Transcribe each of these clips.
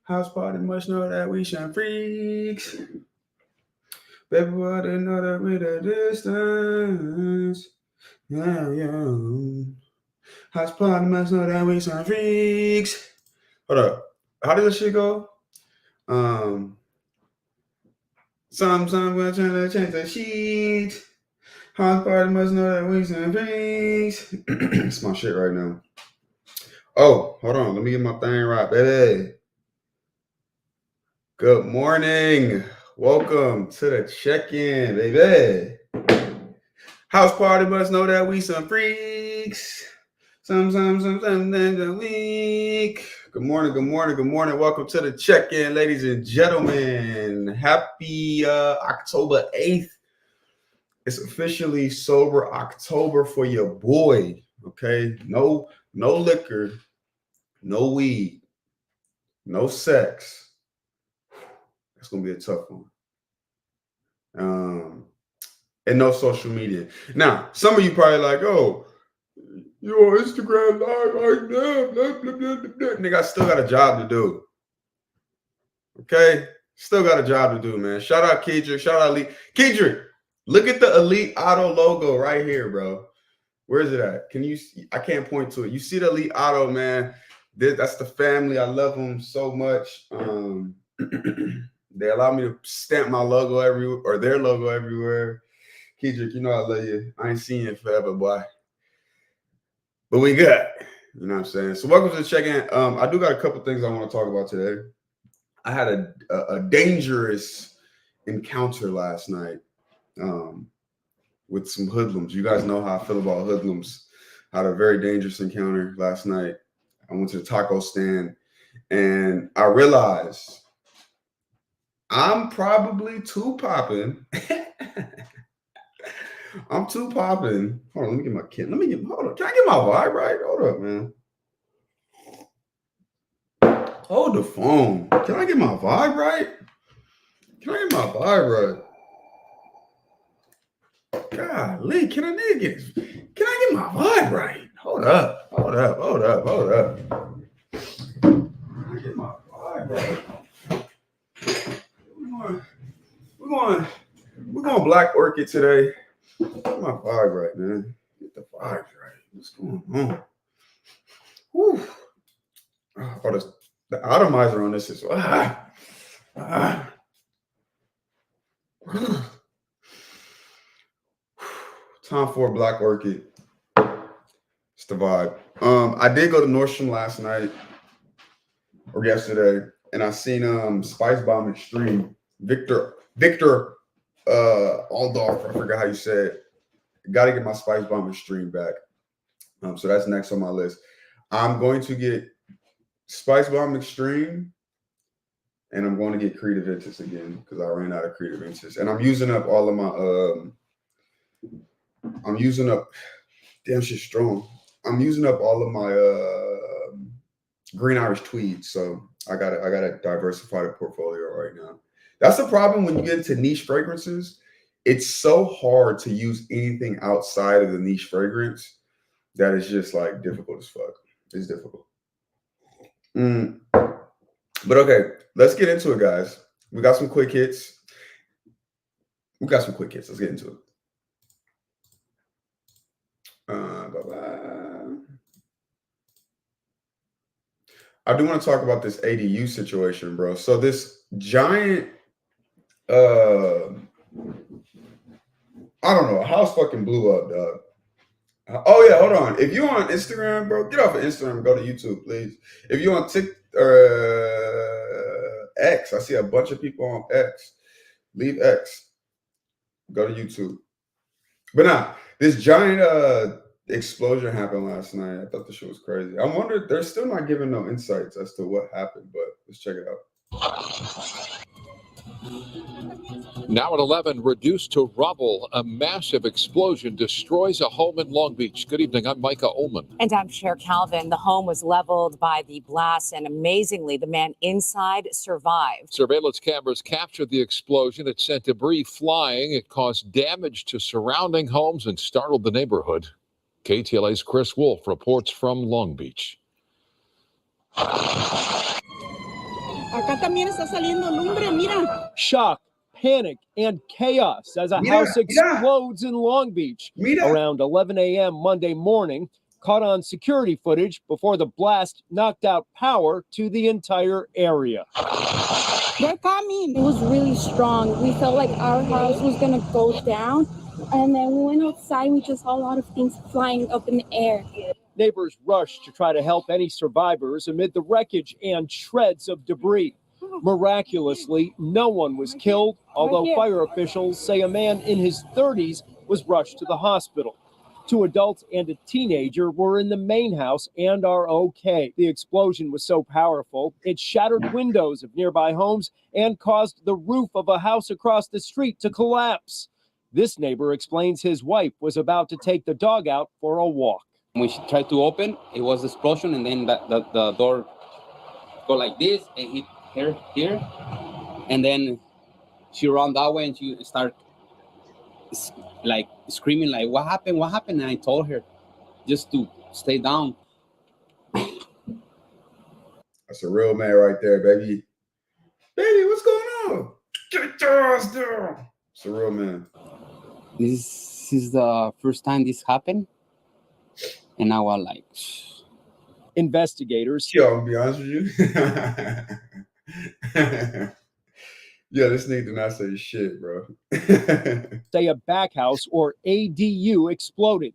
House party must know that we shine freaks. Baby, what another with a distance. Yeah. House party must know that we shine freaks. Hold up. How did this shit go? Sometimes we're trying to change the sheet. House party must know that we shine freaks. It's my shit right now. Oh, hold on. Let me get my thing right, baby. Good morning. Welcome to the check-in, baby. House party must know that we some freaks. Sometimes a week. Good morning. Welcome to the check-in, ladies and gentlemen. Happy October 8th. It's officially sober October for your boy. Okay? No liquor, no weed, no sex. It's gonna be a tough one. And no social media. Now, some of you probably like, oh, you're on Instagram live right now. Blah, blah, blah, blah. Nigga, I still got a job to do. Okay? Still got a job to do, man. Shout out Kedrick. Shout out Elite. Kedrick, look at the Elite Auto logo right here, bro. Where is it at? Can you see? I can't point to it. You see the Elite Auto, man. That's the family. I love them so much. They allow me to stamp my logo everywhere, or their logo everywhere. Kedrick, you know I love you. I ain't seen you forever, boy. But we good. You know what I'm saying? So welcome to the check-in. I do got a couple things I want to talk about today. I had a dangerous encounter last night with some hoodlums. You guys know how I feel about hoodlums. I had a very dangerous encounter last night. I went to the taco stand, and I realized I'm probably too popping. I'm too popping. Hold on, let me get my kid. Hold on. Can I get my vibe right? Hold up, man. Hold the phone. Can I get my vibe right? Can I get my vibe right? Golly, can I get my vibe right? Hold up. Can I get my vibe right? We're going Black Orchid today. Get my vibe right, man. Get the vibes right. What's going on? Whew. Oh, the atomizer on this is time for a Black Orchid. It's the vibe. I did go to Nordstrom last night or yesterday, and I seen Spice Bomb Extreme. Victor Aldorf, I forgot how you say it. Got to get my Spice Bomb Extreme back. So that's next on my list. I'm going to get Spice Bomb Extreme, and I'm going to get Creative Inches again because I ran out of Creative Inches, and I'm using up all of my. Damn shit strong. I'm using up all of my Green Irish Tweed, so I gotta diversify the portfolio right now. That's the problem when you get into niche fragrances. It's so hard to use anything outside of the niche fragrance that is just like difficult as fuck. It's difficult. But okay, let's get into it, guys. We got some quick hits. Let's get into it. I do want to talk about this ADU situation, bro. So this giant, I don't know, a house fucking blew up, dog. Oh yeah, hold on. If you're on Instagram, bro, get off of Instagram and go to YouTube, please. If you're on TikTok or X, I see a bunch of people on X. Leave X. Go to YouTube. But nah, this giant explosion happened last night. I thought the shit was crazy. I wonder, they're still not giving no insights as to what happened, but let's check it out. Now at 11, reduced to rubble. A massive explosion destroys a home in Long Beach. Good evening. I'm Micah Ullman. And I'm Cher Calvin. The home was leveled by the blast, and amazingly, the man inside survived. Surveillance cameras captured the explosion. It sent debris flying. It caused damage to surrounding homes and startled the neighborhood. KTLA's Chris Wolf reports from Long Beach. Acá también está saliendo lumbre, mira. Shock, panic, and chaos as a house explodes in Long Beach around 11 a.m. Monday morning, caught on security footage before the blast knocked out power to the entire area. They're coming. It was really strong. We felt like our house was going to go down. And then we went outside, we just saw a lot of things flying up in the air. Neighbors rushed to try to help any survivors amid the wreckage and shreds of debris. Miraculously, no one was killed, although fire officials say a man in his 30s was rushed to the hospital. 2 adults and a teenager were in the main house and are okay. The explosion was so powerful, it shattered windows of nearby homes and caused the roof of a house across the street to collapse. This neighbor explains his wife was about to take the dog out for a walk. When she tried to open, it was an explosion, and then the door go like this and hit her here, and then she ran that way and she started like screaming like, what happened? And I told her just to stay down. That's a real man right there, baby. Baby, what's going on? Get your ass down. It's a real man. This is the first time this happened, and I was like, investigators. Yo, I'm gonna be honest with you. Yeah, this nigga did not say shit, bro. Say a back house or ADU exploded.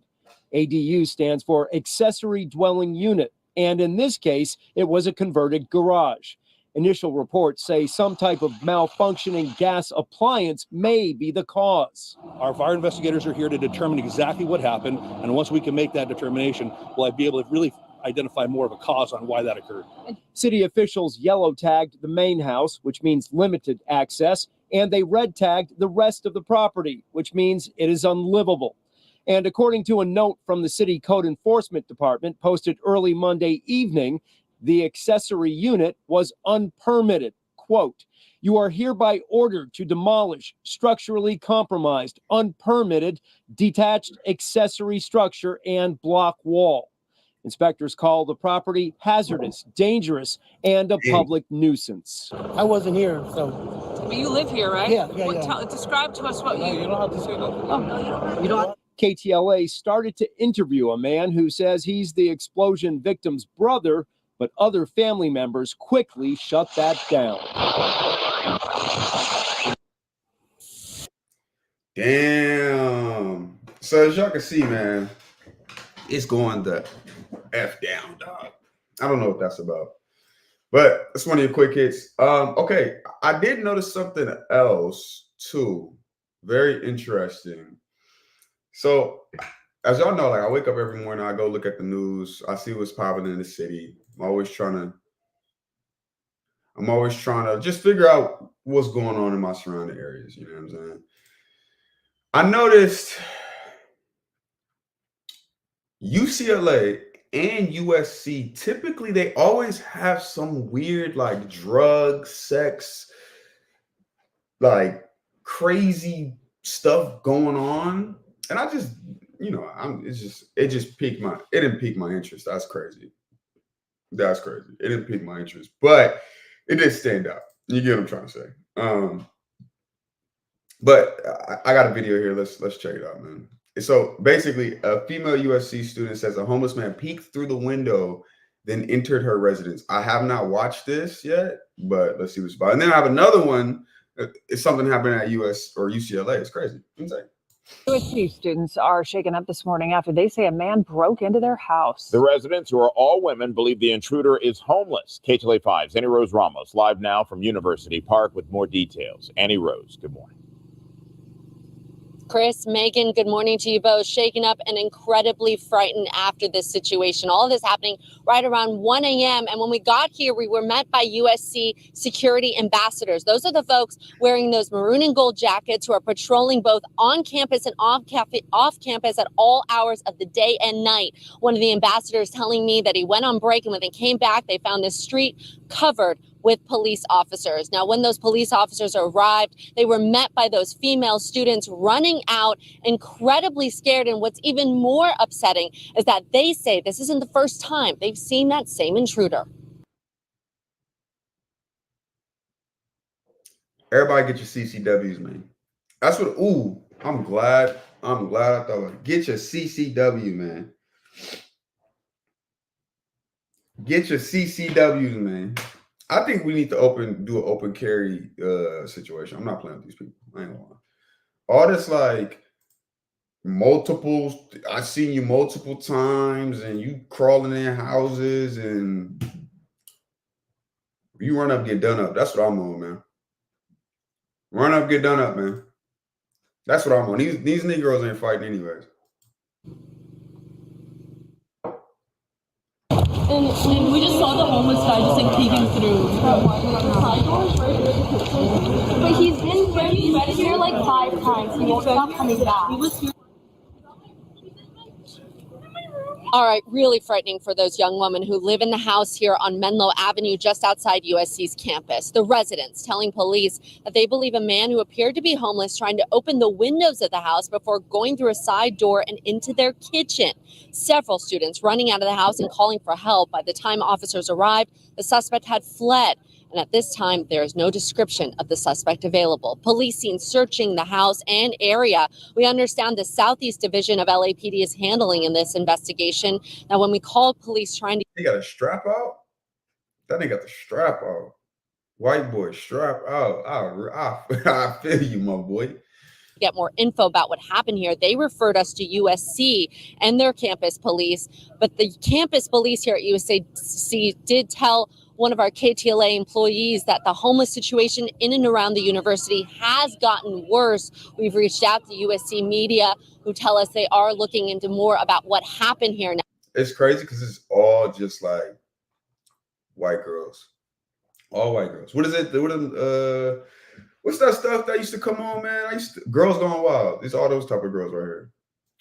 ADU stands for accessory dwelling unit, and in this case, it was a converted garage. Initial reports say some type of malfunctioning gas appliance may be the cause. Our fire investigators are here to determine exactly what happened, and once we can make that determination, we'll be able to really identify more of a cause on why that occurred. City officials yellow tagged the main house, which means limited access, and they red tagged the rest of the property, which means it is unlivable. And according to a note from the city code enforcement department posted early Monday evening, the accessory unit was unpermitted. Quote, "You are hereby ordered to demolish structurally compromised, unpermitted, detached accessory structure and block wall." Inspectors call the property hazardous, dangerous, and a public nuisance. I wasn't here, so. But you live here, right? Yeah. Describe to us what you don't have to say that. Oh, no, you don't. KTLA started to interview a man who says he's the explosion victim's brother, but other family members quickly shut that down. Damn. So as y'all can see, man, it's going the F down, dog. I don't know what that's about, but it's one of your quick hits. Okay, I did notice something else too, very interesting. So as y'all know, like I wake up every morning, I go look at the news, I see what's popping in the city. I'm always trying to just figure out what's going on in my surrounding areas. You know what I'm saying? I noticed UCLA and USC, typically they always have some weird like drug, sex, like crazy stuff going on. And I just, you know, it didn't pique my interest. That's crazy. It didn't pique my interest, but it did stand out. You get what I'm trying to say. But I got a video here. Let's check it out, man. So basically, a female USC student says a homeless man peeked through the window, then entered her residence. I have not watched this yet, but let's see what's about. And then I have another one. It's something happening at UCLA. It's crazy. Insane. USC students are shaken up this morning after they say a man broke into their house. The residents, who are all women, believe the intruder is homeless. KTLA 5's Annie Rose Ramos live now from University Park with more details. Annie Rose, good morning. Chris, Megan, good morning to you both. Shaken up and incredibly frightened after this situation. All of this happening right around 1 a.m. And when we got here, we were met by USC security ambassadors. Those are the folks wearing those maroon and gold jackets who are patrolling both on campus and off campus at all hours of the day and night. One of the ambassadors telling me that he went on break, and when they came back, they found this street covered with police officers. Now, when those police officers arrived, they were met by those female students running out, incredibly scared. And what's even more upsetting is that they say this isn't the first time they've seen that same intruder. Everybody get your CCWs, man. That's what. Ooh, I'm glad I thought of it. Get your CCW, man. Get your CCWs, man. I think we need to do an open carry situation. I'm not playing with these people. I ain't gonna lie. All this like multiples. I've seen you multiple times, and you crawling in houses, and you run up, get done up. That's what I'm on, man. Run up, get done up, man. That's what I'm on. These Negroes ain't fighting anyways. And we just saw the homeless guy just like peeking through the side doors. But he's been here like 5 times. He won't stop coming back. He was here. All right, really frightening for those young women who live in the house here on Menlo Avenue, just outside USC's campus. The residents telling police that they believe a man who appeared to be homeless trying to open the windows of the house before going through a side door and into their kitchen. Several students running out of the house and calling for help. By the time officers arrived, the suspect had fled. And at this time, there is no description of the suspect available. Police seen searching the house and area. We understand the Southeast Division of LAPD is handling in this investigation. Now, when we called police trying to... He got a strap out? That nigga got the strap out. White boy, strap out. I feel you, my boy. Get more info about what happened here, they referred us to USC and their campus police. But the campus police here at USC did tell one of our KTLA employees that the homeless situation in and around the university has gotten worse. We've reached out to USC media who tell us they are looking into more about what happened here now. It's crazy because it's all just like white girls. All white girls. What is it? What's that stuff that used to come on, man? Girls Gone Wild. It's all those type of girls right here.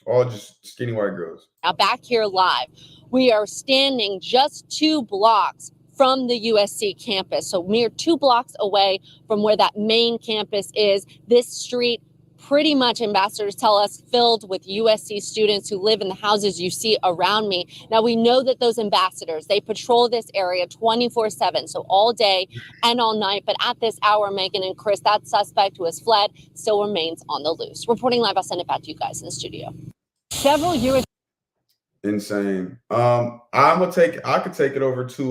All just skinny white girls. Now back here live, we are standing just 2 blocks from the USC campus. So mere 2 blocks away from where that main campus is. This street, pretty much, ambassadors tell us, filled with USC students who live in the houses you see around me. Now, we know that those ambassadors, they patrol this area 24/7, so all day and all night. But at this hour, Megan and Chris, that suspect who has fled still remains on the loose. Reporting live, I'll send it back to you guys in the studio. Several U.S. Insane. I could take it over to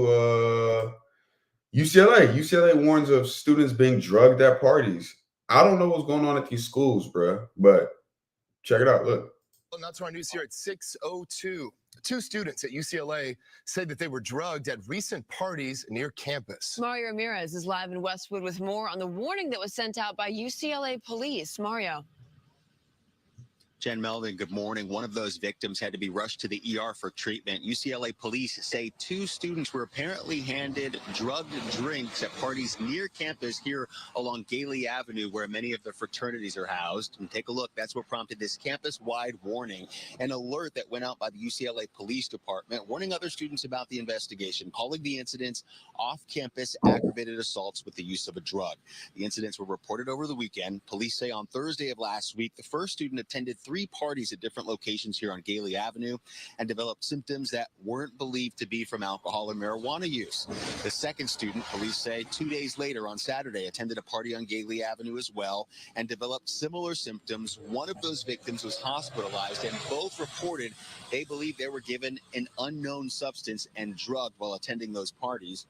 UCLA. UCLA warns of students being drugged at parties. I don't know what's going on at these schools, bro, but check it out. Look. Well, now to our news here at 6:02. 2 students at UCLA said that they were drugged at recent parties near campus. Mario Ramirez is live in Westwood with more on the warning that was sent out by UCLA police. Mario. Jen Melvin, good morning. One of those victims had to be rushed to the ER for treatment. UCLA police say 2 students were apparently handed drugged drinks at parties near campus here along Gailey Avenue, where many of the fraternities are housed. And take a look. That's what prompted this campus-wide warning, an alert that went out by the UCLA Police Department, warning other students about the investigation, calling the incidents off-campus aggravated assaults with the use of a drug. The incidents were reported over the weekend. Police say on Thursday of last week, the first student attended 3 parties at different locations here on Gailey Avenue and developed symptoms that weren't believed to be from alcohol or marijuana use. The second student, police say, 2 days later on Saturday, attended a party on Gailey Avenue as well and developed similar symptoms. One of those victims was hospitalized, and both reported they believe they were given an unknown substance and drugged while attending those parties.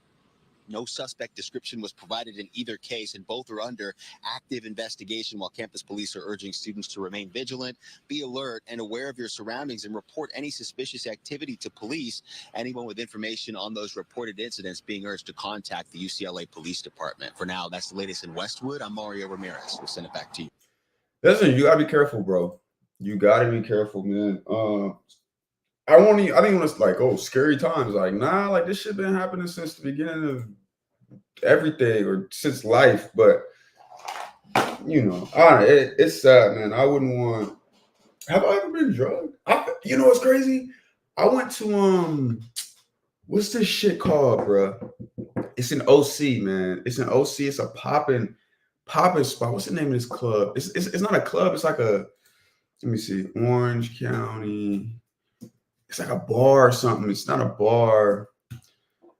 No suspect description was provided in either case, and both are under active investigation, while campus police are urging students to remain vigilant, be alert, and aware of your surroundings, and report any suspicious activity to police. Anyone with information on those reported incidents being urged to contact the UCLA Police Department. For now, that's the latest in Westwood. I'm Mario Ramirez. We'll send it back to you. Listen, you gotta be careful, bro. You gotta be careful, man. I think when it's like, oh, scary times, like, nah, like this shit been happening since the beginning of everything or since life. But you know, it's sad, man. I wouldn't want. Have I ever been drugged? You know what's crazy? I went to what's this shit called, bro? It's an OC, man. It's an OC. It's a popping spot. What's the name of this club? It's not a club. It's like a, let me see, Orange County. It's like a bar or something. It's not a bar.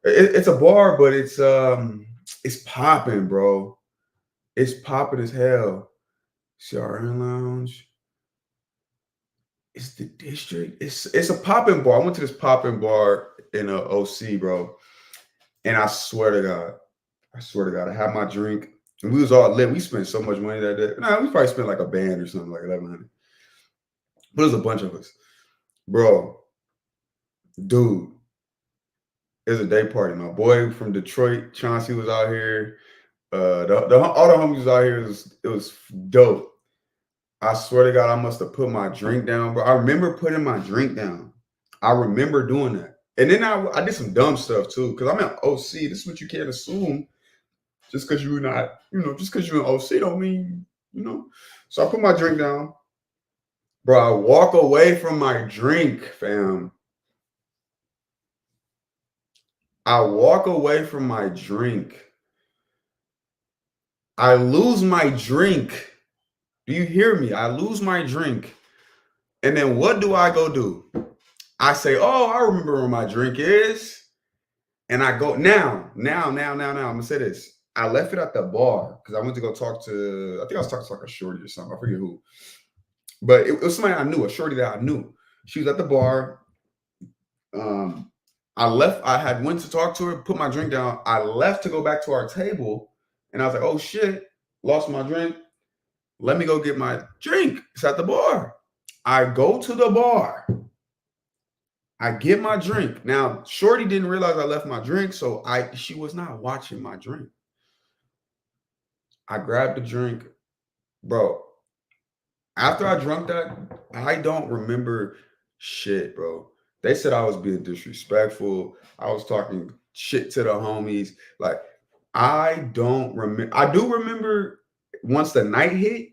It's a bar, but it's popping, bro. It's popping as hell. CRN Lounge. It's the district. It's a popping bar. I went to this popping bar in OC, bro. And I swear to God, I had my drink. And we was all lit. We spent so much money that day. Nah, we probably spent like a band or something, like $1,100. But it was a bunch of us. Bro, dude, it was a day party. My boy from Detroit, Chauncey, was out here. All the homies was out here. It was dope. I swear to God, I must have put my drink down, bro. I remember putting my drink down. I remember doing that. And then I did some dumb stuff too, because I'm in OC. This is what you can't assume. Just because you're not, just because you're in OC don't mean, So I put my drink down. Bro, I walk away from my drink, fam. I walk away from my drink. I lose my drink. Do you hear me? I lose my drink. And then what do I go do? I say, oh, I remember where my drink is. And I go, now, I'm going to say this. I left it at the bar because I went to go talk to, I think I was talking to like a shorty or something. I forget who. But it was somebody I knew, a shorty that I knew. She was at the bar. I had went to talk to her, put my drink down. I left to go back to our table. And I was like, oh, shit, lost my drink. Let me go get my drink. It's at the bar. I go to the bar. I get my drink. Now, shorty didn't realize I left my drink, so she was not watching my drink. I grabbed the drink. Bro, after I drunk that, I don't remember shit, bro. They said I was being disrespectful. I was talking shit to the homies. Like, I don't remember. I do remember once the night hit,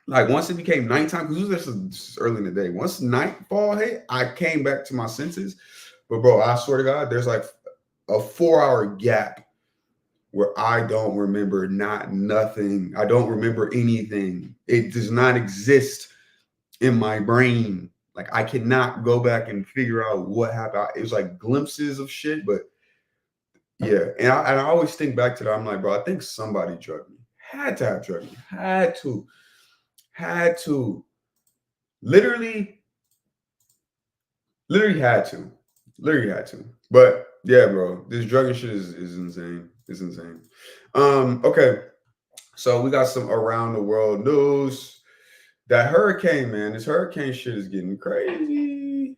like once it became nighttime, because this is early in the day. Once nightfall hit, I came back to my senses. But bro, I swear to God, there's like a 4-hour gap where I don't remember nothing. I don't remember anything. It does not exist in my brain. Like I cannot go back and figure out what happened. It was like glimpses of shit, but yeah. And I always think back to that. I'm like, bro, I think somebody drugged me. Had to have drugged me. Had to. Literally had to. But yeah, bro, this drugging shit is insane. It's insane. Okay. So we got some around the world news. That hurricane, man, this hurricane shit is getting crazy.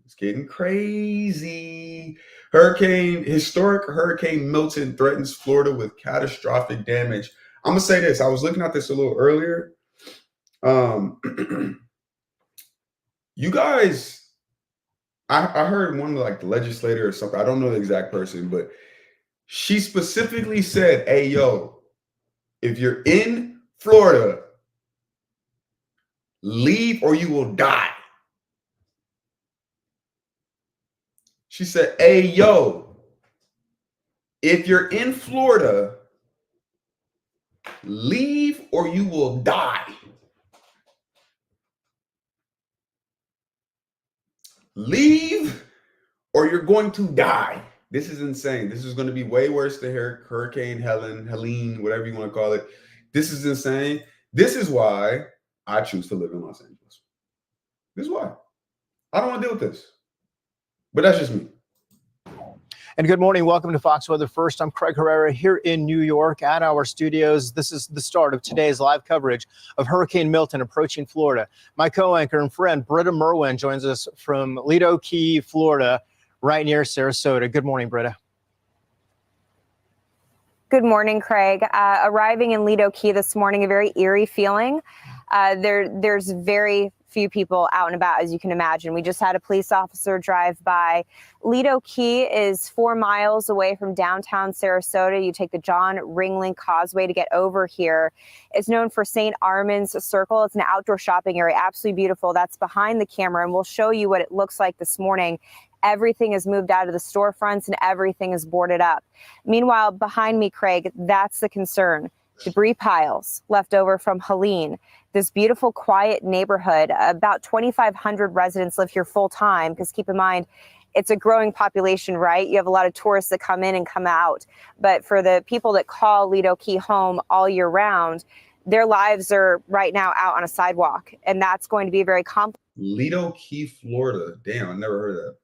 It's getting crazy. Historic Hurricane Milton threatens Florida with catastrophic damage. I'm gonna say this. I was looking at this a little earlier. You guys, I heard one of like the legislator or something. I don't know the exact person, but she specifically said, hey, yo, if you're in Florida, leave or you will die. She said, hey, yo, if you're in Florida, leave or you will die. Leave or you're going to die. This is insane. This is going to be way worse than Hurricane Helene, whatever you want to call it. This is insane. This is why I choose to live in Los Angeles. This is why. I don't want to deal with this. But that's just me. And good morning. Welcome to Fox Weather First. I'm Craig Herrera here in New York at our studios. This is the start of today's live coverage of Hurricane Milton approaching Florida. My co-anchor and friend Britta Merwin joins us from Lido Key, Florida, right near Sarasota. Good morning, Britta. Good morning, Craig. Arriving in Lido Key this morning, a very eerie feeling. There's very few people out and about, as you can imagine. We just had a police officer drive by. Lido Key is 4 miles away from downtown Sarasota. You take the John Ringling Causeway to get over here. It's known for St. Armand's Circle. It's an outdoor shopping area, absolutely beautiful. That's behind the camera, and we'll show you what it looks like this morning. Everything is moved out of the storefronts and everything is boarded up. Meanwhile, behind me, Craig, that's the concern. Debris piles left over from Helene. This beautiful, quiet neighborhood, about 2,500 residents live here full time, because keep in mind, it's a growing population, right? You have a lot of tourists that come in and come out. But for the people that call Lido Key home all year round, their lives are right now out on a sidewalk. And that's going to be a very Lido Key, Florida. Damn, I never heard of that.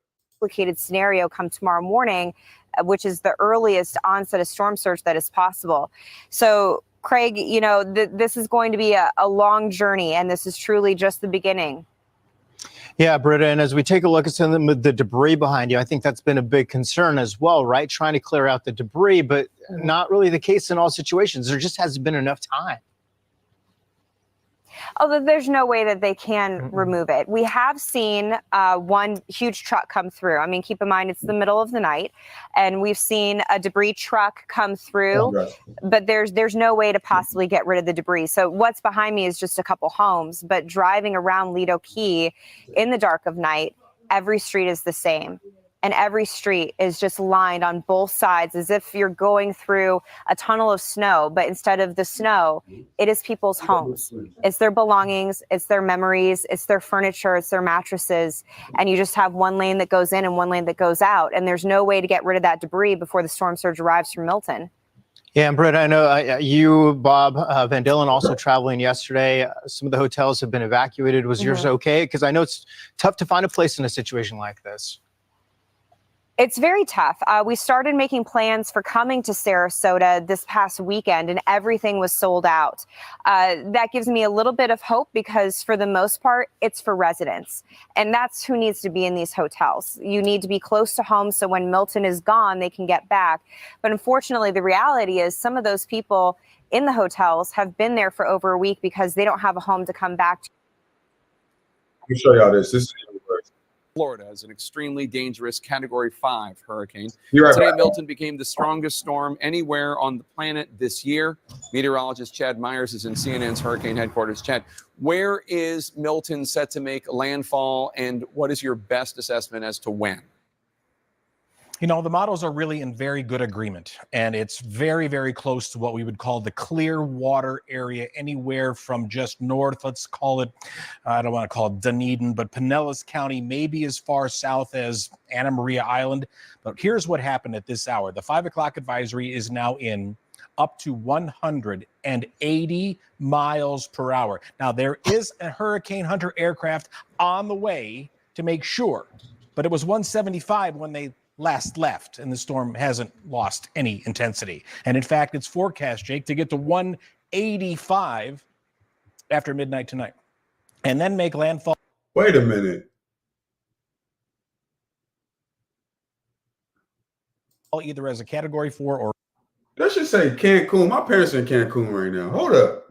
complicated scenario come tomorrow morning, which is the earliest onset of storm surge that is possible. So, Craig, you know, this is going to be a long journey, and this is truly just the beginning. Yeah, Britta, and as we take a look at some of the debris behind you, I think that's been a big concern as well, right? Trying to clear out the debris, but not really the case in all situations. There just hasn't been enough time. Although there's no way that they can remove it. We have seen one huge truck come through. I mean, keep in mind, it's the middle of the night, and we've seen a debris truck come through, but there's no way to possibly get rid of the debris. So what's behind me is just a couple homes, but driving around Lido Key in the dark of night, every street is the same. And every street is just lined on both sides as if you're going through a tunnel of snow. But instead of the snow, it is people's homes. It's their belongings. It's their memories. It's their furniture. It's their mattresses. And you just have one lane that goes in and one lane that goes out. And there's no way to get rid of that debris before the storm surge arrives from Milton. Yeah, and Britt, I know you, Bob, Van Dillen also traveling yesterday. Some of the hotels have been evacuated. Was yours okay? Because I know it's tough to find a place in a situation like this. It's very tough. We started making plans for coming to Sarasota this past weekend, and everything was sold out. That gives me a little bit of hope because for the most part, it's for residents. And that's who needs to be in these hotels. You need to be close to home so when Milton is gone, they can get back. But unfortunately, the reality is some of those people in the hotels have been there for over a week because they don't have a home to come back to. Let me show y'all this. This is Florida is an extremely dangerous Category 5 hurricane. Right, Today, Milton became the strongest storm anywhere on the planet this year. Meteorologist Chad Myers is in CNN's hurricane headquarters. Chad, where is Milton set to make landfall, and what is your best assessment as to when? You know, the models are really in very good agreement, and it's very, very close to what we would call the clear water area, anywhere from just north, let's call it, I don't want to call it Dunedin, but Pinellas County, maybe as far south as Anna Maria Island. But here's what happened at this hour. The 5 o'clock advisory is now in up to 180 miles per hour. Now, there is a Hurricane Hunter aircraft on the way to make sure, but it was 175 when they last left, and the storm hasn't lost any intensity. And in fact, it's forecast, Jake, to get to 185 after midnight tonight and then make landfall. Wait a minute. Either as a Category 4 or. That should say Cancun. My parents are in Cancun right now. Hold up.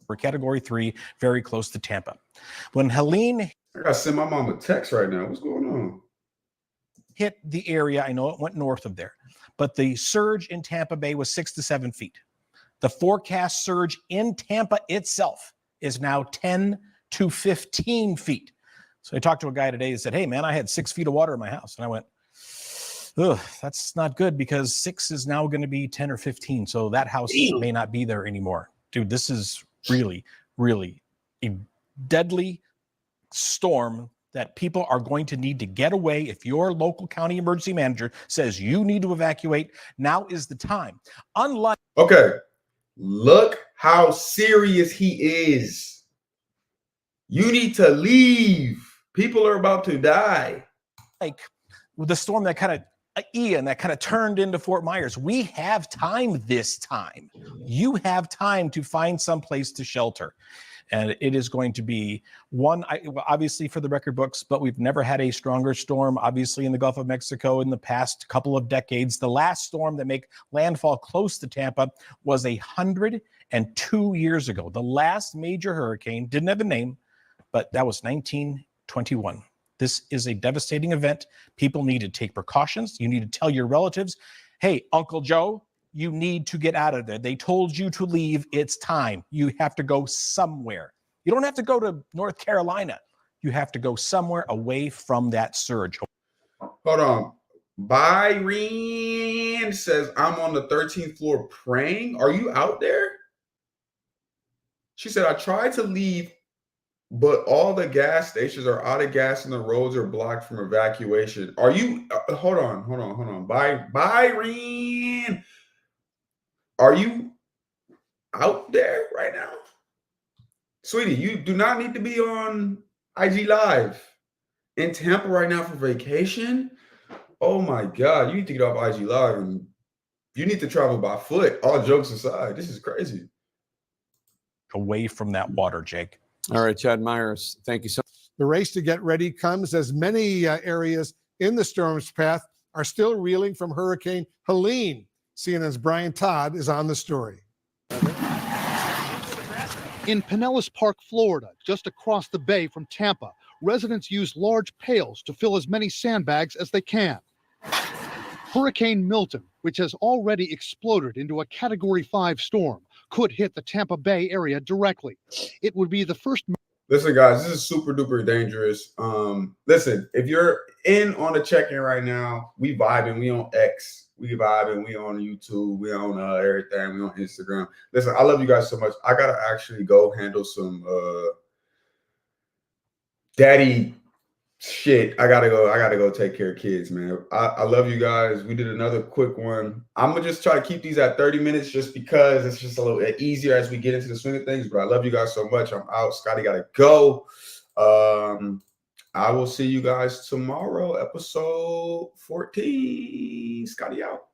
For Category 3, very close to Tampa. When Helene. I gotta send my mom a text right now. What's going on? Hit the area, I know it went north of there, but the surge in Tampa Bay was 6 to 7 feet. The forecast surge in Tampa itself is now 10 to 15 feet. So I talked to a guy today who said, hey, man, I had 6 feet of water in my house. And I went, ugh, that's not good because 6 is now going to be 10 or 15. So that house may not be there anymore. Dude, this is really, really a deadly storm that people are going to need to get away. If your local county emergency manager says you need to evacuate, now is the time. Unlike. Okay, look how serious he is. You need to leave. People are about to die. Like with the storm that kind of Ian that kind of turned into Fort Myers, we have time this time. You have time to find some place to shelter. And it is going to be one, obviously for the record books, but we've never had a stronger storm, obviously in the Gulf of Mexico in the past couple of decades. The last storm that made landfall close to Tampa was 102 years ago. The last major hurricane, didn't have a name, but that was 1921. This is a devastating event. People need to take precautions. You need to tell your relatives, hey, Uncle Joe, you need to get out of there. They told you to leave. It's time. You have to go somewhere. You don't have to go to North Carolina. You have to go somewhere away from that surge. Hold on. Byron says, I'm on the 13th floor praying. Are you out there? She said, I tried to leave but all the gas stations are out of gas and the roads are blocked from evacuation. Are you, hold on. Byron, are you out there right now? Sweetie, you do not need to be on IG Live in Tampa right now for vacation. Oh my God, you need to get off IG Live and you need to travel by foot. All jokes aside, this is crazy. Away from that water, Jake. All right, Chad Myers, thank you so much. The race to get ready comes as many areas in the storm's path are still reeling from Hurricane Helene. CNN's Brian Todd is on the story. In Pinellas Park, Florida, just across the bay from Tampa, residents use large pails to fill as many sandbags as they can. Hurricane Milton, which has already exploded into a Category 5 storm, could hit the Tampa Bay area directly. It would be the first. Listen, guys, this is super duper dangerous. Listen, if you're in on the check-in right now, we vibing. We on X. We vibing. We on YouTube. We on everything. We on Instagram. Listen, I love you guys so much. I gotta actually go handle some daddy shit. I gotta go take care of kids, man. I love you guys. We did another quick one. I'm gonna just try to keep these at 30 minutes just because it's just a little bit easier as we get into the swing of things. But I love you guys so much. I'm out. Scotty gotta go. I will see you guys tomorrow, episode 14. Scotty out.